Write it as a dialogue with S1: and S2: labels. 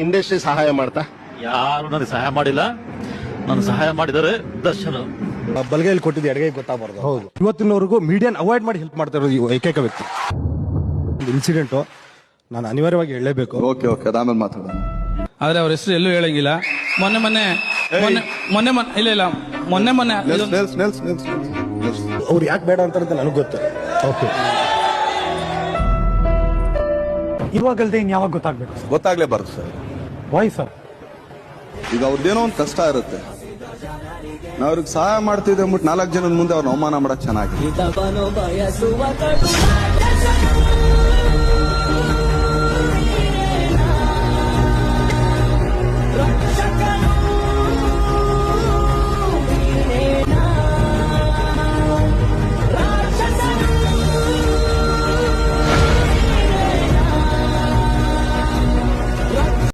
S1: Industry ಸಹಾಯ ಮಾಡ್ತಾ?
S2: ಯಾರು ನನಗೆ ಸಹಾಯ ಮಾಡಿಲ್ಲ. ನಾನು ಸಹಾಯ ಮಾಡಿದರೆ ದರ್ಶನ್.
S3: ಬಲಗೈಲಿ ಕೊಟ್ಟಿದ್ದು ಎಡಗೈ ಗೊತ್ತಾಗಬಾರ್ದು. ಹೌದು, ಇವತ್ತಿನವರೆಗೂ ಮೀಡಿಯಾನ ಅವಾಯ್ಡ್ ಮಾಡಿ ಹೆಲ್ಪ್ ಮಾಡ್ತಾ ಇರೋದು ಏಕೈಕ ವ್ಯಕ್ತಿ. ಒಂದು ಇನ್ಸಿಡೆಂಟು ನಾನು ಅನಿವಾರ್ಯವಾಗಿ ಹೇಳಲೇಬೇಕು.
S4: ಓಕೆ ಅದಾದ್ಮೇಲೆ ಮಾತಾಡೋಣ.
S5: ಆದ್ರೆ ಅವ್ರ ಹೆಸರು ಎಲ್ಲೂ ಹೇಳಂಗಿಲ್ಲ. ಮೊನ್ನೆ ಇಲ್ಲ ಮೊನ್ನೆ
S3: ಅವ್ರು ಯಾಕೆ ಬೇಡ ಅಂತ ನನಗೆ ಗೊತ್ತು. ಓಕೆ,
S6: ಇವಾಗಲ್ದೆ ಇನ್ ಯಾವಾಗ ಗೊತ್ತಾಗ್ಬೇಕು?
S4: ಗೊತ್ತಾಗ್ಲೇಬಾರ್ದು ಸರ್.
S6: Y sir?
S4: ಈಗ ಅವ್ರದ್ದೇನೋ ಒಂದು ಕಷ್ಟ ಇರುತ್ತೆ, ನಾವು ಅವ್ರಿಗೆ ಸಹಾಯ ಮಾಡ್ತಿದ್ದೆ ಅಂದ್ಬಿಟ್ಟು 4 ಜನದ ಮುಂದೆ ಅವ್ರನ್ನ ಅವಮಾನ ಮಾಡಕ್ ಚೆನ್ನಾಗಿ.